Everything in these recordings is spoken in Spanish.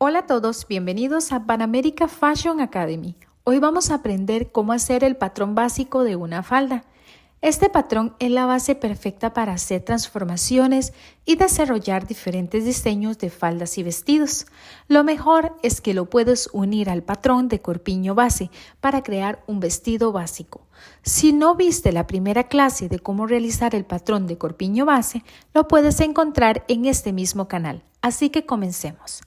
Hola a todos, bienvenidos a Pan America Fashion Academy. Hoy vamos a aprender cómo hacer el patrón básico de una falda. Este patrón es la base perfecta para hacer transformaciones y desarrollar diferentes diseños de faldas y vestidos. Lo mejor es que lo puedes unir al patrón de corpiño base para crear un vestido básico. Si no viste la primera clase de cómo realizar el patrón de corpiño base, lo puedes encontrar en este mismo canal. Así que comencemos.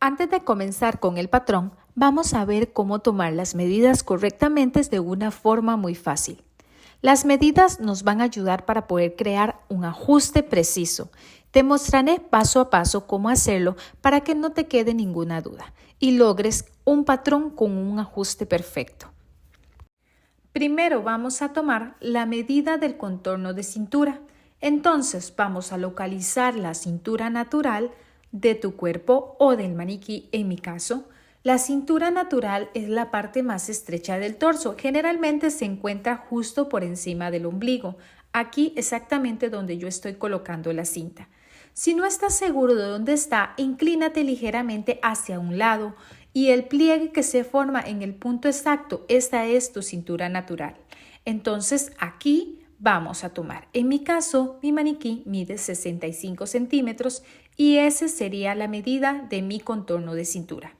Antes de comenzar con el patrón, vamos a ver cómo tomar las medidas correctamente de una forma muy fácil. Las medidas nos van a ayudar para poder crear un ajuste preciso. Te mostraré paso a paso cómo hacerlo para que no te quede ninguna duda y logres un patrón con un ajuste perfecto. Primero vamos a tomar la medida del contorno de cintura. Entonces vamos a localizar la cintura natural de tu cuerpo o del maniquí. En mi caso, la cintura natural es la parte más estrecha del torso. Generalmente se encuentra justo por encima del ombligo, aquí exactamente donde yo estoy colocando la cinta. Si no estás seguro de dónde está, inclínate ligeramente hacia un lado y el pliegue que se forma en el punto exacto, esta es tu cintura natural. Entonces aquí vamos a tomar. En mi caso, mi maniquí mide 65 centímetros y esa sería la medida de mi contorno de cintura.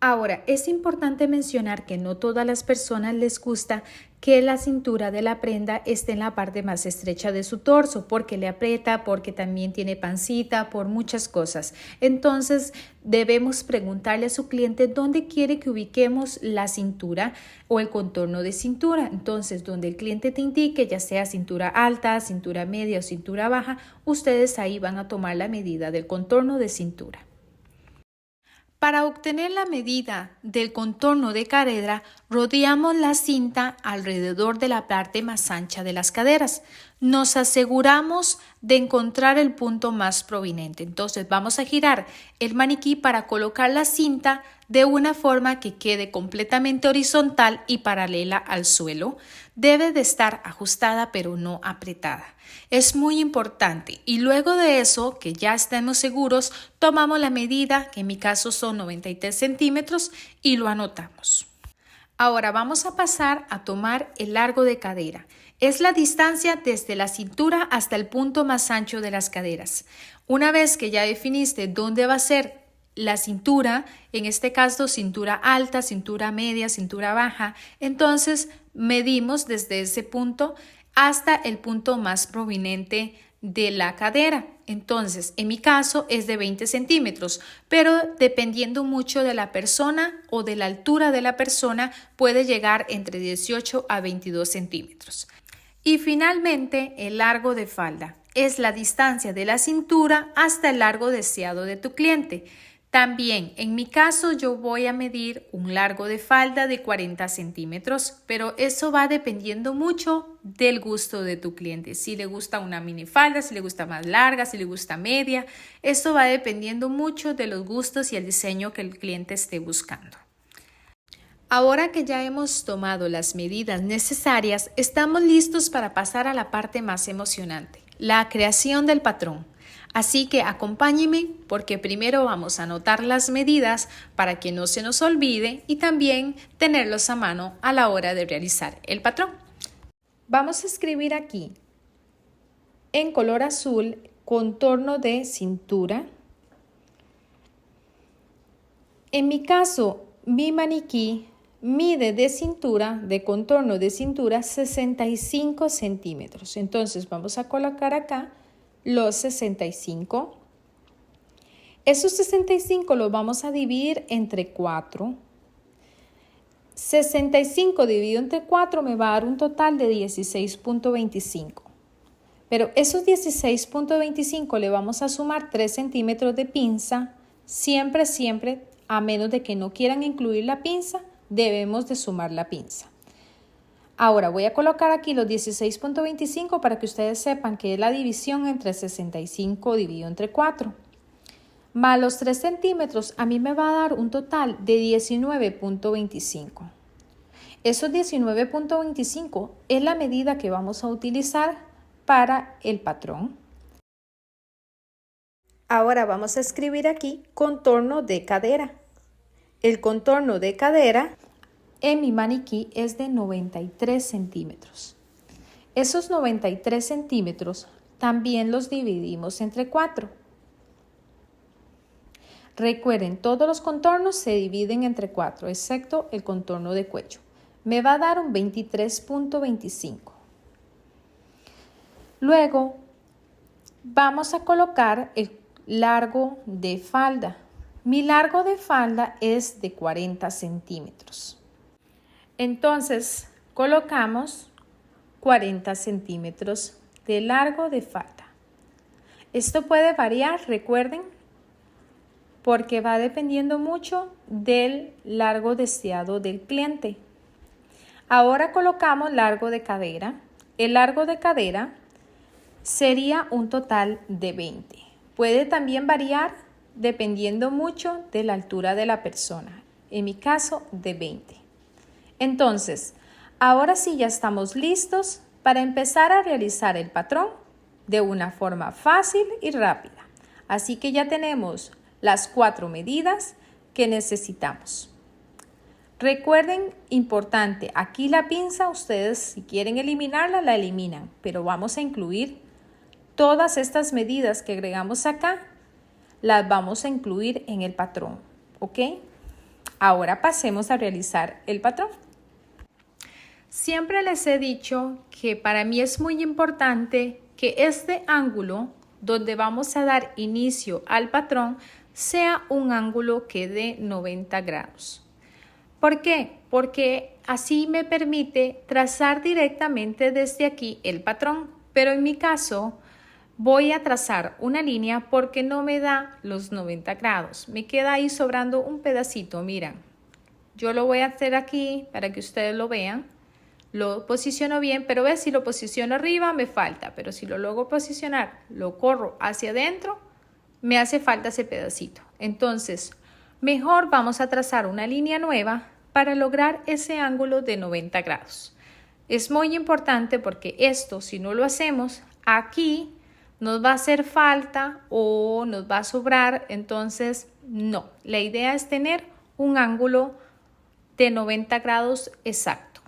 Ahora, es importante mencionar que no todas las personas les gusta que la cintura de la prenda esté en la parte más estrecha de su torso, porque le aprieta, porque también tiene pancita, por muchas cosas. Entonces, debemos preguntarle a su cliente dónde quiere que ubiquemos la cintura o el contorno de cintura. Entonces, donde el cliente te indique, ya sea cintura alta, cintura media o cintura baja, ustedes ahí van a tomar la medida del contorno de cintura. Para obtener la medida del contorno de cadera, rodeamos la cinta alrededor de la parte más ancha de las caderas. Nos aseguramos de encontrar el punto más prominente. Entonces vamos a girar el maniquí para colocar la cinta de una forma que quede completamente horizontal y paralela al suelo. Debe de estar ajustada pero no apretada. Es muy importante y luego de eso, que ya estemos seguros, tomamos la medida, que en mi caso son 93 centímetros, y lo anotamos. Ahora vamos a pasar a tomar el largo de cadera. Es la distancia desde la cintura hasta el punto más ancho de las caderas. Una vez que ya definiste dónde va a ser la cintura, en este caso cintura alta, cintura media, cintura baja, entonces medimos desde ese punto hasta el punto más prominente de la cadera. Entonces, en mi caso es de 20 centímetros, pero dependiendo mucho de la persona o de la altura de la persona, puede llegar entre 18 a 22 centímetros. Y finalmente, el largo de falda es la distancia de la cintura hasta el largo deseado de tu cliente. También, en mi caso, yo voy a medir un largo de falda de 40 centímetros, pero eso va dependiendo mucho del gusto de tu cliente. Si le gusta una minifalda, si le gusta más larga, si le gusta media, eso va dependiendo mucho de los gustos y el diseño que el cliente esté buscando. Ahora que ya hemos tomado las medidas necesarias, estamos listos para pasar a la parte más emocionante, la creación del patrón. Así que acompáñenme porque primero vamos a anotar las medidas para que no se nos olvide y también tenerlos a mano a la hora de realizar el patrón. Vamos a escribir aquí en color azul contorno de cintura. En mi caso, mi maniquí mide de cintura, de contorno de cintura, 65 centímetros. Entonces vamos a colocar acá los 65. Esos 65 los vamos a dividir entre 4. 65 dividido entre 4 me va a dar un total de 16.25. Pero esos 16.25 le vamos a sumar 3 centímetros de pinza. Siempre, a menos de que no quieran incluir la pinza, debemos de sumar la pinza. Ahora voy a colocar aquí los 16.25 para que ustedes sepan que es la división entre 65 dividido entre 4. Más los 3 centímetros a mí me va a dar un total de 19.25. Esos 19.25 es la medida que vamos a utilizar para el patrón. Ahora vamos a escribir aquí contorno de cadera. El contorno de cadera en mi maniquí es de 93 centímetros. Esos 93 centímetros también los dividimos entre 4. Recuerden, todos los contornos se dividen entre 4, excepto el contorno de cuello. Me va a dar un 23.25. Luego, vamos a colocar el largo de falda. Mi largo de falda es de 40 centímetros. Entonces, colocamos 40 centímetros de largo de falda. Esto puede variar, recuerden, porque va dependiendo mucho del largo deseado del cliente. Ahora colocamos largo de cadera. El largo de cadera sería un total de 20. Puede también variar dependiendo mucho de la altura de la persona. En mi caso, de 20. Entonces, ahora sí ya estamos listos para empezar a realizar el patrón de una forma fácil y rápida. Así que ya tenemos las 4 medidas que necesitamos. Recuerden, importante, aquí la pinza, ustedes si quieren eliminarla, la eliminan, pero vamos a incluir todas estas medidas que agregamos acá, las vamos a incluir en el patrón, ¿ok? Ahora pasemos a realizar el patrón. Siempre les he dicho que para mí es muy importante que este ángulo donde vamos a dar inicio al patrón sea un ángulo que dé 90 grados. ¿Por qué? Porque así me permite trazar directamente desde aquí el patrón, pero en mi caso voy a trazar una línea porque no me da los 90 grados. Me queda ahí sobrando un pedacito, miren. Yo lo voy a hacer aquí para que ustedes lo vean. Lo posiciono bien, pero ve, si lo posiciono arriba me falta, pero si lo logro posicionar, lo corro hacia adentro, me hace falta ese pedacito. Entonces, mejor vamos a trazar una línea nueva para lograr ese ángulo de 90 grados. Es muy importante porque esto, si no lo hacemos, aquí nos va a hacer falta o nos va a sobrar, entonces no. La idea es tener un ángulo de 90 grados exacto.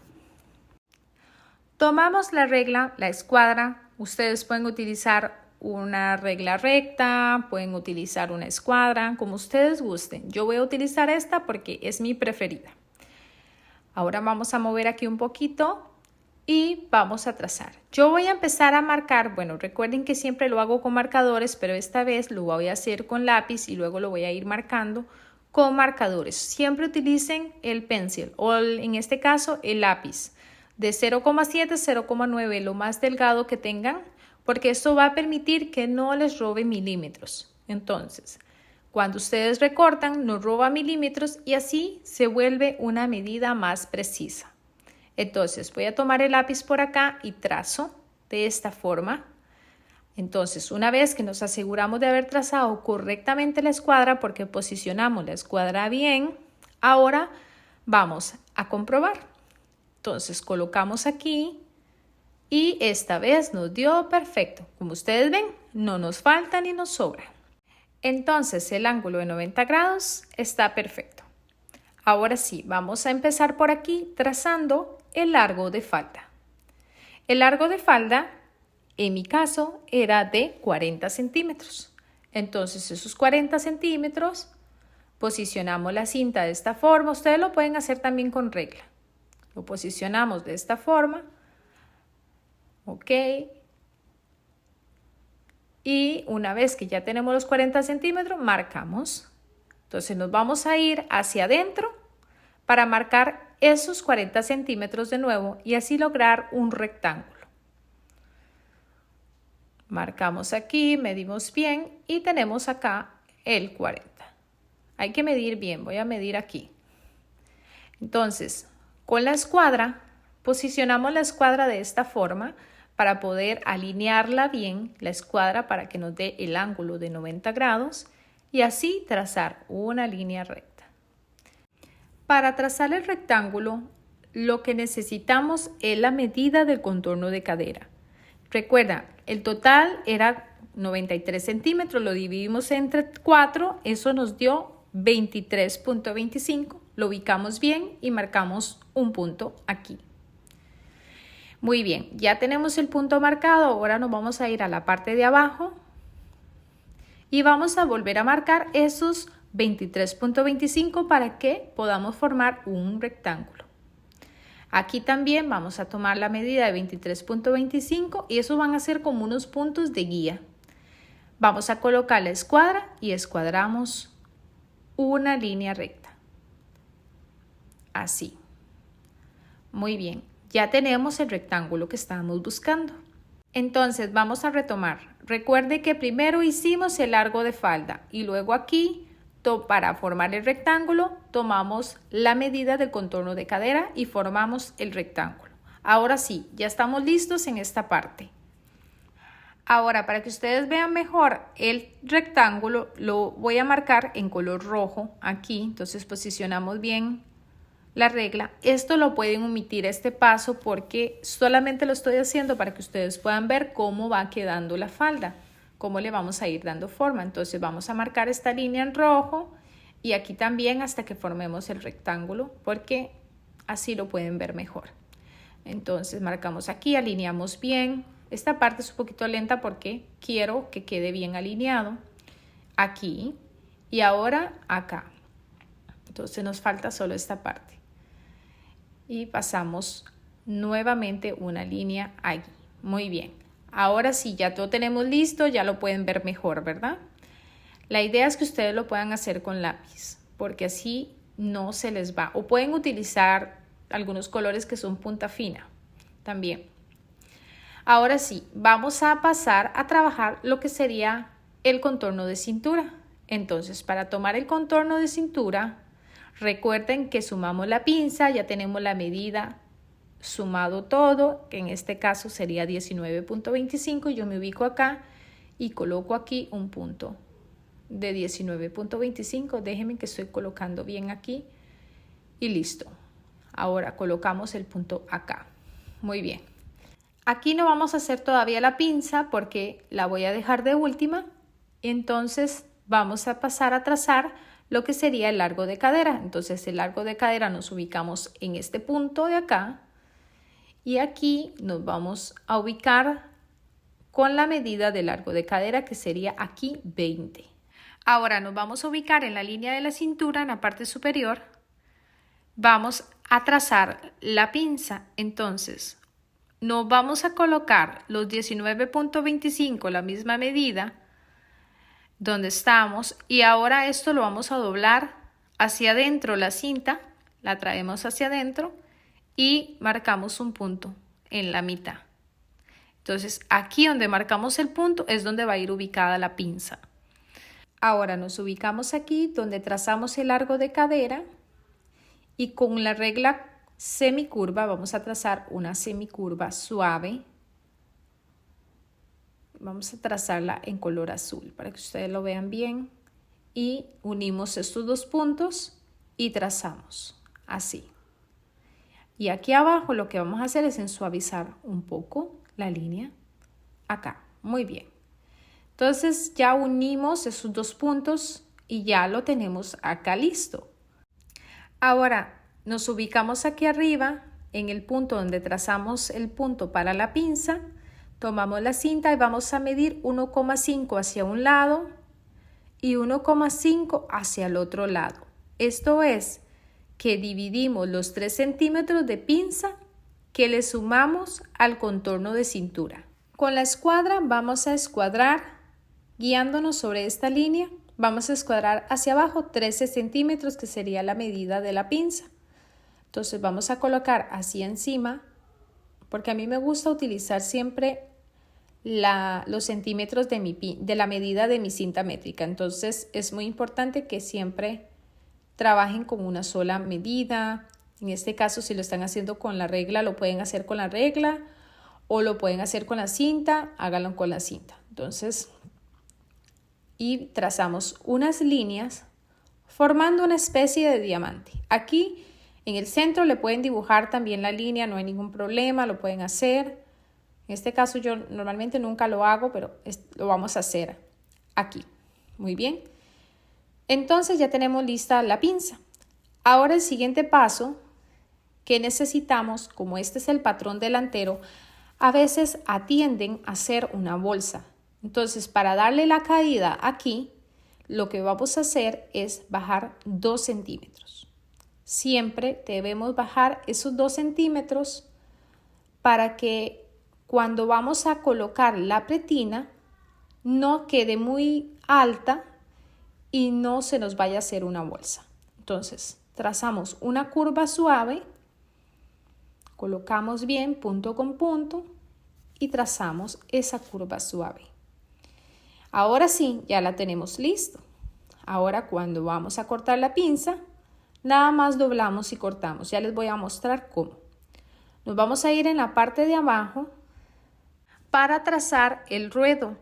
Tomamos la regla, la escuadra. Ustedes pueden utilizar una regla recta, pueden utilizar una escuadra, como ustedes gusten. Yo voy a utilizar esta porque es mi preferida. Ahora vamos a mover aquí un poquito y vamos a trazar. Yo voy a empezar a marcar, bueno, recuerden que siempre lo hago con marcadores, pero esta vez lo voy a hacer con lápiz y luego lo voy a ir marcando con marcadores. Siempre utilicen el pencil o en este caso el lápiz de 0,7, 0,9, lo más delgado que tengan, porque esto va a permitir que no les robe milímetros. Entonces, cuando ustedes recortan, no roba milímetros y así se vuelve una medida más precisa. Entonces, voy a tomar el lápiz por acá y trazo de esta forma. Entonces, una vez que nos aseguramos de haber trazado correctamente la escuadra, porque posicionamos la escuadra bien, ahora vamos a comprobar. Entonces colocamos aquí y esta vez nos dio perfecto. Como ustedes ven, no nos falta ni nos sobra. Entonces el ángulo de 90 grados está perfecto. Ahora sí, vamos a empezar por aquí trazando el largo de falda. El largo de falda, en mi caso, era de 40 centímetros. Entonces esos 40 centímetros, posicionamos la cinta de esta forma. Ustedes lo pueden hacer también con regla. Lo posicionamos de esta forma, ok, y una vez que ya tenemos los 40 centímetros, marcamos. Entonces nos vamos a ir hacia adentro para marcar esos 40 centímetros de nuevo y así lograr un rectángulo. Marcamos aquí, medimos bien y tenemos acá el 40. Hay que medir bien, voy a medir aquí. Entonces, con la escuadra, posicionamos la escuadra de esta forma para poder alinearla bien, la escuadra para que nos dé el ángulo de 90 grados y así trazar una línea recta. Para trazar el rectángulo, lo que necesitamos es la medida del contorno de cadera. Recuerda, el total era 93 centímetros, lo dividimos entre 4, eso nos dio 23.25, lo ubicamos bien y marcamos un punto aquí. Muy bien, ya tenemos el punto marcado, ahora nos vamos a ir a la parte de abajo y vamos a volver a marcar esos 23.25 para que podamos formar un rectángulo. Aquí también vamos a tomar la medida de 23.25 y esos van a ser como unos puntos de guía. Vamos a colocar la escuadra y escuadramos una línea recta. Así. Muy bien, ya tenemos el rectángulo que estábamos buscando. Entonces vamos a retomar. Recuerde que primero hicimos el largo de falda y luego aquí, para formar el rectángulo, tomamos la medida del contorno de cadera y formamos el rectángulo. Ahora sí, ya estamos listos en esta parte. Ahora, para que ustedes vean mejor el rectángulo, lo voy a marcar en color rojo aquí. Entonces posicionamos bien la regla. Esto lo pueden omitir este paso porque solamente lo estoy haciendo para que ustedes puedan ver cómo va quedando la falda, cómo le vamos a ir dando forma. Entonces vamos a marcar esta línea en rojo y aquí también hasta que formemos el rectángulo porque así lo pueden ver mejor. Entonces marcamos aquí, alineamos bien. Esta parte es un poquito lenta porque quiero que quede bien alineado aquí y ahora acá. Entonces nos falta solo esta parte. Y pasamos nuevamente una línea allí. Muy bien. Ahora sí, ya todo tenemos listo, ya lo pueden ver mejor, ¿verdad? La idea es que ustedes lo puedan hacer con lápiz, porque así no se les va. O pueden utilizar algunos colores que son punta fina también. Ahora sí, vamos a pasar a trabajar lo que sería el contorno de cintura. Entonces, para tomar el contorno de cintura, recuerden que sumamos la pinza, ya tenemos la medida sumado todo, que en este caso sería 19.25. Yo me ubico acá y coloco aquí un punto de 19.25. Déjenme que estoy colocando bien aquí y listo. Ahora colocamos el punto acá. Muy bien. Aquí no vamos a hacer todavía la pinza porque la voy a dejar de última. Entonces vamos a pasar a trazar lo que sería el largo de cadera. Entonces el largo de cadera nos ubicamos en este punto de acá y aquí nos vamos a ubicar con la medida de largo de cadera que sería aquí 20. Ahora nos vamos a ubicar en la línea de la cintura en la parte superior. Vamos a trazar la pinza. Entonces nos vamos a colocar los 19.25, la misma medida donde estamos, y ahora esto lo vamos a doblar hacia adentro, la cinta la traemos hacia adentro y marcamos un punto en la mitad. Entonces aquí donde marcamos el punto es donde va a ir ubicada la pinza. Ahora nos ubicamos aquí donde trazamos el largo de cadera y con la regla semicurva vamos a trazar una semicurva suave. Vamos a trazarla en color azul para que ustedes lo vean bien y unimos estos dos puntos y trazamos así. Y aquí abajo lo que vamos a hacer es suavizar un poco la línea acá. Muy bien. Entonces ya unimos esos dos puntos y ya lo tenemos acá listo. Ahora nos ubicamos aquí arriba en el punto donde trazamos el punto para la pinza. Tomamos la cinta y vamos a medir 1,5 hacia un lado y 1,5 hacia el otro lado. Esto es que dividimos los 3 centímetros de pinza que le sumamos al contorno de cintura. Con la escuadra vamos a escuadrar, guiándonos sobre esta línea, vamos a escuadrar hacia abajo 13 centímetros que sería la medida de la pinza. Entonces vamos a colocar así encima, porque a mí me gusta utilizar siempre los centímetros de la medida de mi cinta métrica. Entonces es muy importante que siempre trabajen con una sola medida. En este caso, si lo están haciendo con la regla, lo pueden hacer con la regla o lo pueden hacer con la cinta, háganlo con la cinta. Entonces, y trazamos unas líneas formando una especie de diamante. Aquí en el centro le pueden dibujar también la línea, no hay ningún problema, lo pueden hacer. En este caso yo normalmente nunca lo hago, pero lo vamos a hacer aquí. Muy bien. Entonces ya tenemos lista la pinza. Ahora el siguiente paso que necesitamos, como este es el patrón delantero, a veces atienden a hacer una bolsa. Entonces, para darle la caída aquí, lo que vamos a hacer es bajar 2 centímetros. Siempre debemos bajar esos 2 centímetros para que cuando vamos a colocar la pretina no quede muy alta y no se nos vaya a hacer una bolsa. Entonces, trazamos una curva suave, colocamos bien punto con punto y trazamos esa curva suave. Ahora sí, ya la tenemos listo. Ahora cuando vamos a cortar la pinza, nada más doblamos y cortamos. Ya les voy a mostrar cómo. Nos vamos a ir en la parte de abajo para trazar el ruedo.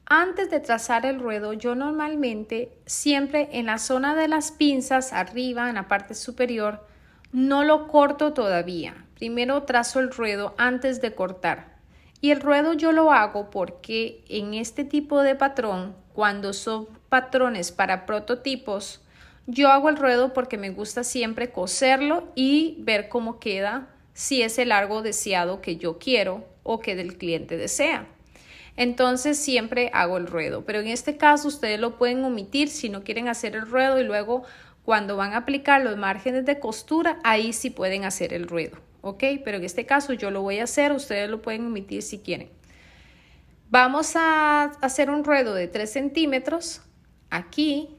Antes de trazar el ruedo, yo normalmente siempre en la zona de las pinzas, arriba, en la parte superior, no lo corto todavía. Primero trazo el ruedo antes de cortar. Y el ruedo yo lo hago porque en este tipo de patrón, cuando son patrones para prototipos, yo hago el ruedo porque me gusta siempre coserlo y ver cómo queda, si es el largo deseado que yo quiero o que el cliente desea. Entonces siempre hago el ruedo, pero en este caso ustedes lo pueden omitir si no quieren hacer el ruedo y luego cuando van a aplicar los márgenes de costura, ahí sí pueden hacer el ruedo, ¿ok? Pero en este caso yo lo voy a hacer, ustedes lo pueden omitir si quieren. Vamos a hacer un ruedo de 3 centímetros, aquí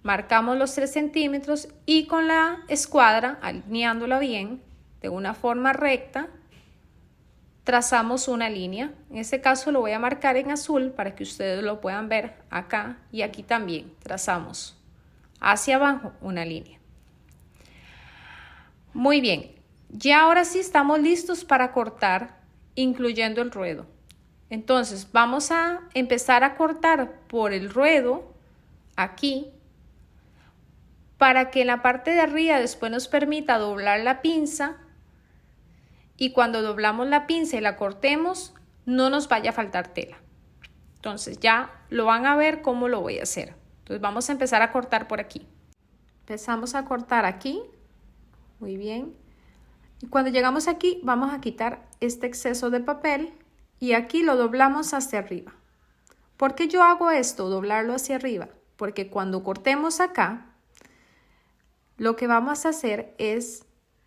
marcamos los 3 centímetros y con la escuadra, alineándola bien, de una forma recta, trazamos una línea. En este caso lo voy a marcar en azul para que ustedes lo puedan ver acá y aquí también trazamos hacia abajo una línea. Muy bien, ya ahora sí estamos listos para cortar, incluyendo el ruedo. Entonces vamos a empezar a cortar por el ruedo aquí para que en la parte de arriba después nos permita doblar la pinza. Y cuando doblamos la pinza y la cortemos, no nos vaya a faltar tela. Entonces ya lo van a ver cómo lo voy a hacer. Entonces vamos a empezar a cortar por aquí. Empezamos a cortar aquí. Muy bien. Y cuando llegamos aquí, vamos a quitar este exceso de papel y aquí lo doblamos hacia arriba. ¿Por qué yo hago esto, doblarlo hacia arriba? Porque cuando cortemos acá, lo que vamos a hacer es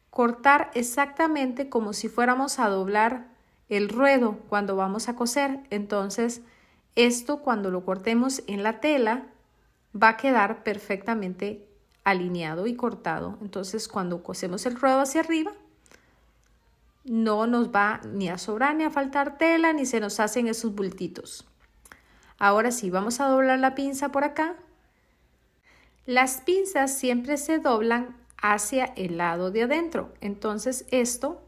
cortar exactamente como si fuéramos a doblar el ruedo cuando vamos a coser. Entonces, esto cuando lo cortemos en la tela va a quedar perfectamente alineado y cortado. Entonces, cuando cosemos el ruedo hacia arriba, no nos va ni a sobrar ni a faltar tela, ni se nos hacen esos bultitos. Ahora sí, vamos a doblar la pinza por acá. Las pinzas siempre se doblan hacia el lado de adentro. Entonces esto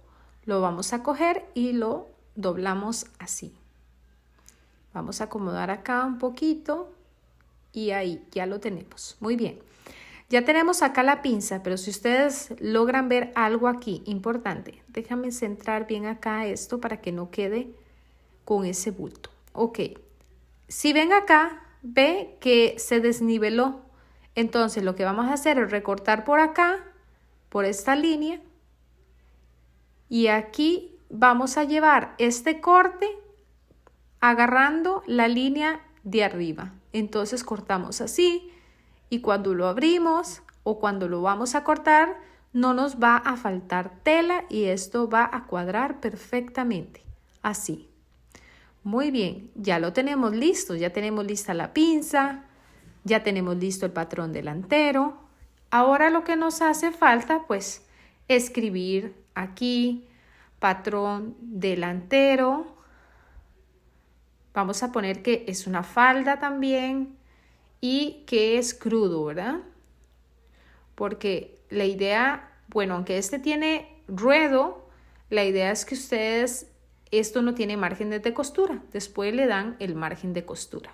lo vamos a coger y lo doblamos así. Vamos a acomodar acá un poquito y ahí ya lo tenemos. Muy bien. Ya tenemos acá la pinza, pero si ustedes logran ver algo aquí importante, déjame centrar bien acá esto para que no quede con ese bulto. Ok. Si ven acá, ve que se desniveló. Entonces lo que vamos a hacer es recortar por acá, por esta línea, y aquí vamos a llevar este corte agarrando la línea de arriba. Entonces cortamos así y cuando lo abrimos o cuando lo vamos a cortar no nos va a faltar tela y esto va a cuadrar perfectamente, así. Muy bien, ya lo tenemos listo, ya tenemos lista la pinza. Ya tenemos listo el patrón delantero. Ahora lo que nos hace falta, pues, escribir aquí, patrón delantero. Vamos a poner que es una falda también y que es crudo, ¿verdad? Porque la idea, bueno, aunque este tiene ruedo, la idea es que ustedes, esto no tiene margen de costura. Después le dan el margen de costura.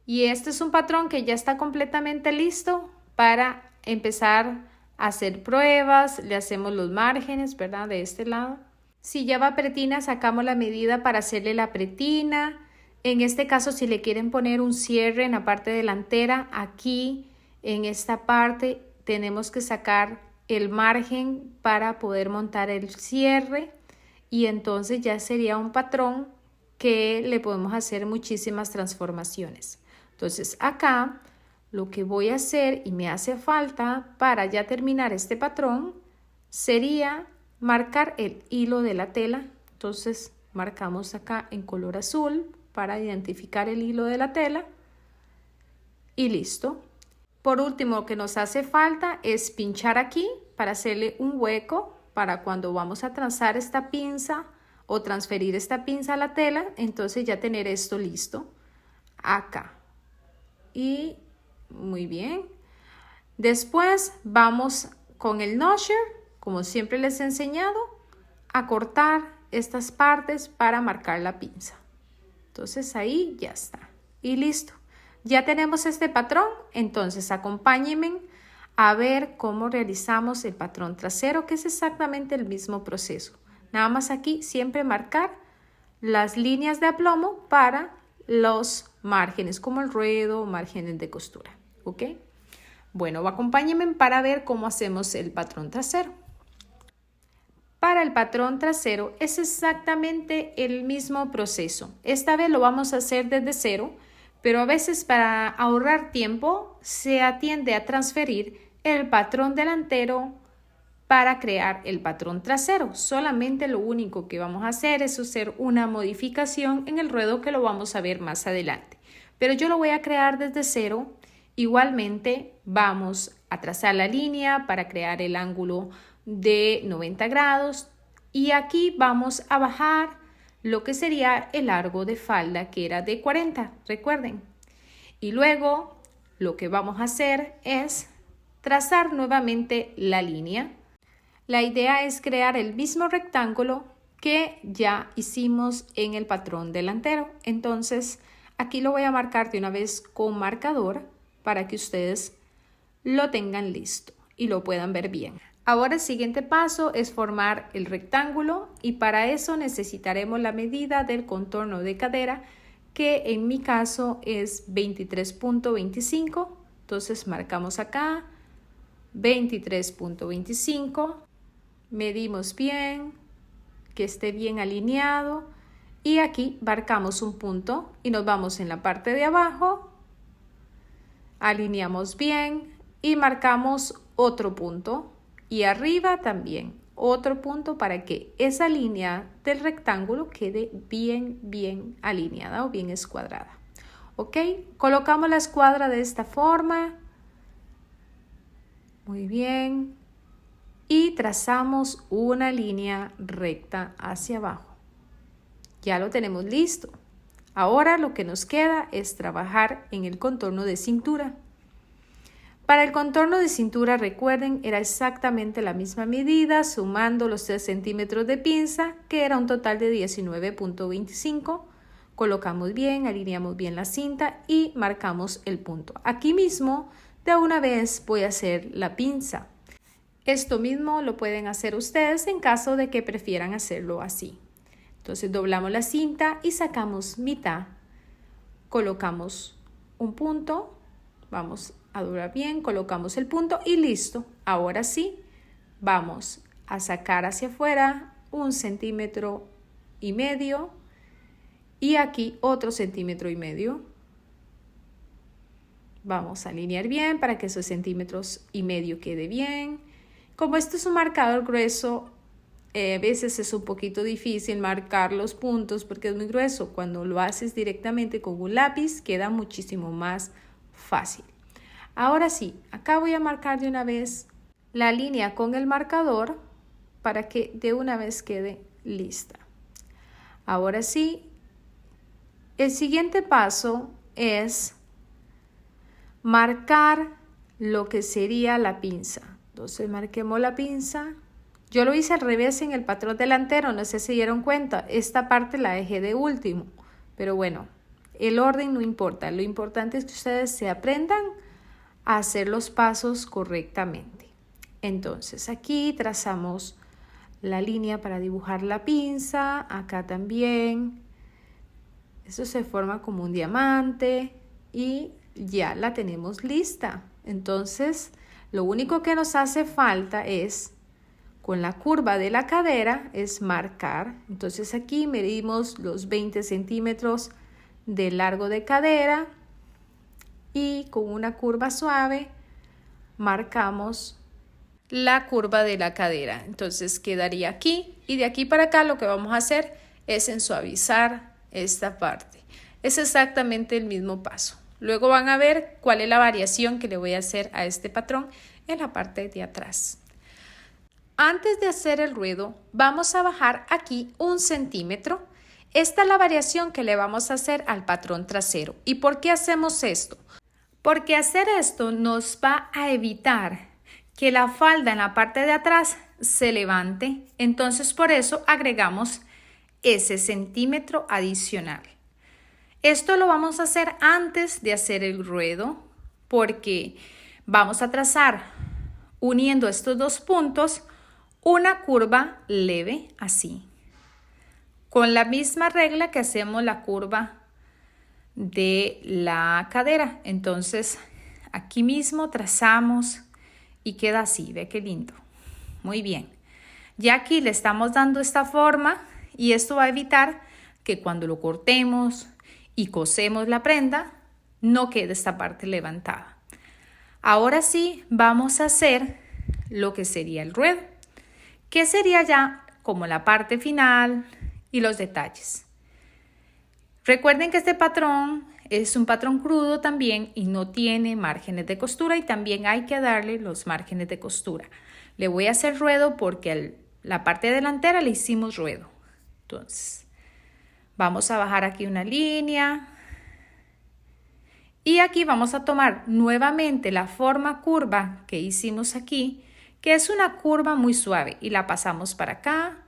Y este es un patrón que ya está completamente listo para empezar a hacer pruebas. Le hacemos los márgenes, ¿verdad? De este lado. Si lleva pretina, sacamos la medida para hacerle la pretina. En este caso, si le quieren poner un cierre en la parte delantera, aquí en esta parte tenemos que sacar el margen para poder montar el cierre y entonces ya sería un patrón que le podemos hacer muchísimas transformaciones. Entonces acá lo que voy a hacer y me hace falta para ya terminar este patrón sería marcar el hilo de la tela. Entonces marcamos acá en color azul para identificar el hilo de la tela y listo. Por último, lo que nos hace falta es pinchar aquí para hacerle un hueco para cuando vamos a trazar esta pinza o transferir esta pinza a la tela, entonces ya tener esto listo acá. Y muy bien. Después vamos con el notcher, como siempre les he enseñado, a cortar estas partes para marcar la pinza. Entonces ahí ya está y listo. Ya tenemos este patrón, entonces acompáñenme a ver cómo realizamos el patrón trasero, que es exactamente el mismo proceso. Nada más aquí siempre marcar las líneas de aplomo para los márgenes, como el ruedo o márgenes de costura. ¿Ok? Bueno, acompáñenme para ver cómo hacemos el patrón trasero. Para el patrón trasero es exactamente el mismo proceso. Esta vez lo vamos a hacer desde cero, pero a veces para ahorrar tiempo se atiende a transferir el patrón delantero para crear el patrón trasero. Solamente lo único que vamos a hacer es hacer una modificación en el ruedo que lo vamos a ver más adelante. Pero yo lo voy a crear desde cero. Igualmente vamos a trazar la línea para crear el ángulo de 90 grados y aquí vamos a bajar lo que sería el largo de falda, que era de 40, recuerden. Y luego lo que vamos a hacer es trazar nuevamente la línea. La idea es crear el mismo rectángulo que ya hicimos en el patrón delantero. Entonces aquí lo voy a marcar de una vez con marcador para que ustedes lo tengan listo y lo puedan ver bien. Ahora el siguiente paso es formar el rectángulo y para eso necesitaremos la medida del contorno de cadera, que en mi caso es 23.25. Entonces marcamos acá 23.25, medimos bien, que esté bien alineado y aquí marcamos un punto y nos vamos en la parte de abajo, alineamos bien y marcamos otro punto. Y arriba también otro punto para que esa línea del rectángulo quede bien alineada o bien escuadrada. ¿Ok? Colocamos la escuadra de esta forma. Muy bien. Y trazamos una línea recta hacia abajo. Ya lo tenemos listo. Ahora lo que nos queda es trabajar en el contorno de cintura. Para el contorno de cintura, recuerden, era exactamente la misma medida, sumando los 3 centímetros de pinza, que era un total de 19.25. Colocamos bien, alineamos bien la cinta y marcamos el punto. Aquí mismo, de una vez voy a hacer la pinza. Esto mismo lo pueden hacer ustedes en caso de que prefieran hacerlo así. Entonces doblamos la cinta y sacamos mitad. Colocamos un punto, vamos a doblar bien, colocamos el punto y listo. Ahora sí, vamos a sacar hacia afuera 1,5 centímetros y aquí otro 1,5 centímetros. Vamos a alinear bien para que esos 1,5 centímetros quede bien. Como esto es un marcador grueso, a veces es un poquito difícil marcar los puntos porque es muy grueso. Cuando lo haces directamente con un lápiz queda muchísimo más fácil. Ahora sí, acá voy a marcar de una vez la línea con el marcador para que de una vez quede lista. Ahora sí, el siguiente paso es marcar lo que sería la pinza. Entonces marquemos la pinza. Yo lo hice al revés en el patrón delantero, no sé si dieron cuenta. Esta parte la dejé de último, pero bueno, el orden no importa. Lo importante es que ustedes se aprendan a hacer los pasos correctamente. Entonces aquí trazamos la línea para dibujar la pinza, acá también. Eso se forma como un diamante y ya la tenemos lista. Entonces, lo único que nos hace falta es, con la curva de la cadera, es marcar. Entonces aquí medimos los 20 centímetros de largo de cadera y con una curva suave marcamos la curva de la cadera. Entonces quedaría aquí y de aquí para acá lo que vamos a hacer es suavizar esta parte. Es exactamente el mismo paso. Luego van a ver cuál es la variación que le voy a hacer a este patrón en la parte de atrás. Antes de hacer el ruedo, vamos a bajar aquí 1 centímetro. Esta es la variación que le vamos a hacer al patrón trasero. ¿Y por qué hacemos esto? Porque hacer esto nos va a evitar que la falda en la parte de atrás se levante. Entonces, por eso agregamos ese centímetro adicional. Esto lo vamos a hacer antes de hacer el ruedo, porque vamos a trazar, uniendo estos dos puntos, una curva leve, así. Con la misma regla que hacemos la curva de la cadera. Entonces, aquí mismo trazamos y queda así. Ve qué lindo. Muy bien. Ya aquí le estamos dando esta forma y esto va a evitar que cuando lo cortemos y cosemos la prenda, no quede esta parte levantada. Ahora sí, vamos a hacer lo que sería el ruedo, que sería ya como la parte final y los detalles. Recuerden que este patrón es un patrón crudo también y no tiene márgenes de costura y también hay que darle los márgenes de costura. Le voy a hacer ruedo porque la parte delantera le hicimos ruedo. Entonces, vamos a bajar aquí una línea y aquí vamos a tomar nuevamente la forma curva que hicimos aquí, que es una curva muy suave y la pasamos para acá,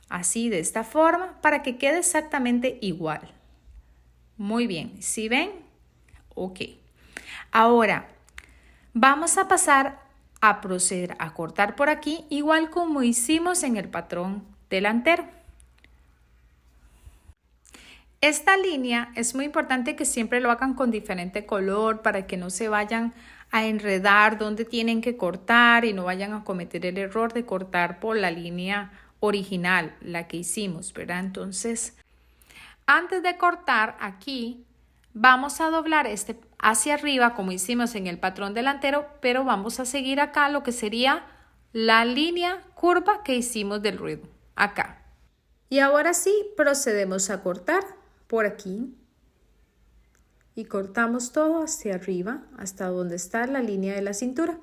así de esta forma, para que quede exactamente igual. Muy bien, ¿sí ven? Ok. Ahora, vamos a pasar a proceder a cortar por aquí, igual como hicimos en el patrón delantero. Esta línea es muy importante que siempre lo hagan con diferente color para que no se vayan a enredar donde tienen que cortar y no vayan a cometer el error de cortar por la línea original, la que hicimos, ¿verdad? Entonces, antes de cortar aquí, vamos a doblar este hacia arriba como hicimos en el patrón delantero, pero vamos a seguir acá lo que sería la línea curva que hicimos del ruedo, acá. Y ahora sí, procedemos a cortar por aquí y cortamos todo hacia arriba, hasta donde está la línea de la cintura.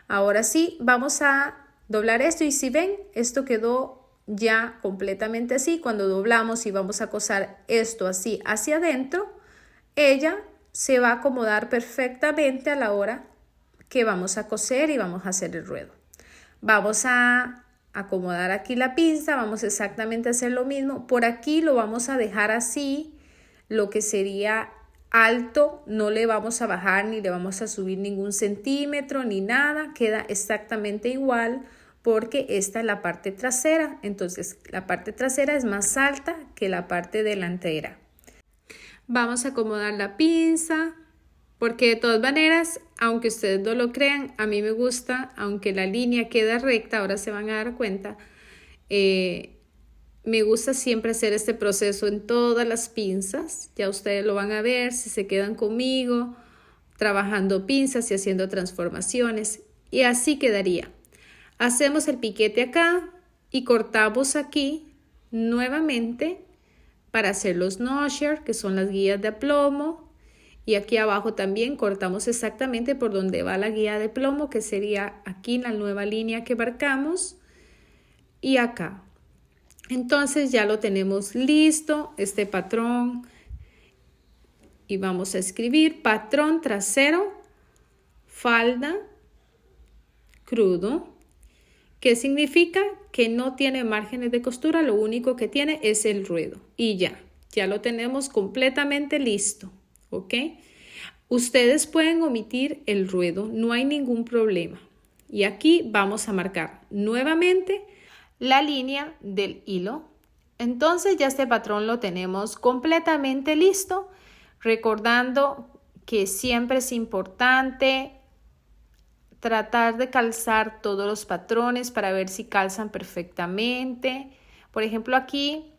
Ahora sí, vamos a doblar esto y si ven, esto quedó ya completamente así. Cuando doblamos y vamos a coser esto así hacia adentro, ella se va a acomodar perfectamente a la hora que vamos a coser y vamos a hacer el ruedo. Vamos a acomodar aquí la pinza, vamos exactamente a hacer lo mismo. Por aquí lo vamos a dejar así, lo que sería alto, no le vamos a bajar ni le vamos a subir ningún centímetro ni nada, queda exactamente igual porque esta es la parte trasera, entonces la parte trasera es más alta que la parte delantera. Vamos a acomodar la pinza, porque de todas maneras, aunque ustedes no lo crean, a mí me gusta, aunque la línea queda recta, ahora se van a dar cuenta, me gusta siempre hacer este proceso en todas las pinzas. Ya ustedes lo van a ver si se quedan conmigo, trabajando pinzas y haciendo transformaciones. Y así quedaría. Hacemos el piquete acá y cortamos aquí nuevamente para hacer los notcher, que son las guías de aplomo. Y aquí abajo también cortamos exactamente por donde va la guía de plomo, que sería aquí la nueva línea que marcamos. Y acá. Entonces ya lo tenemos listo, este patrón. Y vamos a escribir patrón trasero, falda, crudo. ¿Qué significa? Que no tiene márgenes de costura, lo único que tiene es el ruedo. Y ya lo tenemos completamente listo. ¿Ok? Ustedes pueden omitir el ruedo, no hay ningún problema. Y aquí vamos a marcar nuevamente la línea del hilo Entonces ya este patrón lo tenemos completamente listo, recordando que siempre es importante tratar de calzar todos los patrones para ver si calzan perfectamente. Por ejemplo, aquí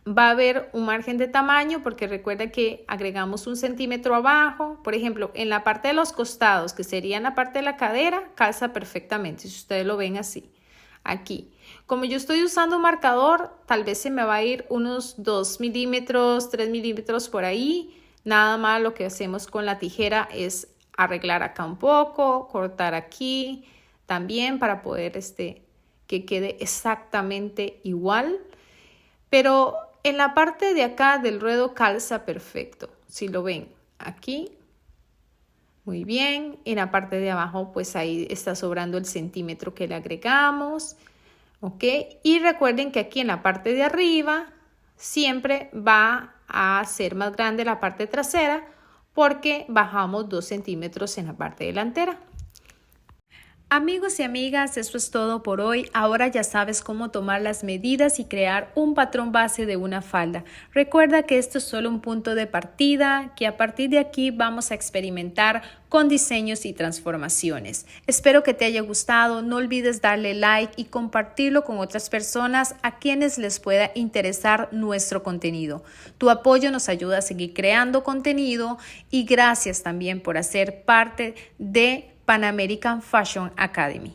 va a haber un margen de tamaño porque recuerda que agregamos 1 centímetro abajo. Por ejemplo, en la parte de los costados, que sería en la parte de la cadera, calza perfectamente, si ustedes lo ven así. Aquí, como yo estoy usando un marcador, tal vez se me va a ir unos 2 milímetros, 3 milímetros por ahí. Nada más lo que hacemos con la tijera es arreglar acá un poco, cortar aquí también para poder que quede exactamente igual. Pero en la parte de acá del ruedo calza perfecto, si lo ven aquí. Muy bien, en la parte de abajo pues ahí está sobrando el centímetro que le agregamos, ¿ok? Y recuerden que aquí en la parte de arriba siempre va a ser más grande la parte trasera porque bajamos 2 centímetros en la parte delantera. Amigos y amigas, eso es todo por hoy. Ahora ya sabes cómo tomar las medidas y crear un patrón base de una falda. Recuerda que esto es solo un punto de partida, que a partir de aquí vamos a experimentar con diseños y transformaciones. Espero que te haya gustado. No olvides darle like y compartirlo con otras personas a quienes les pueda interesar nuestro contenido. Tu apoyo nos ayuda a seguir creando contenido y gracias también por hacer parte de Pan American Fashion Academy.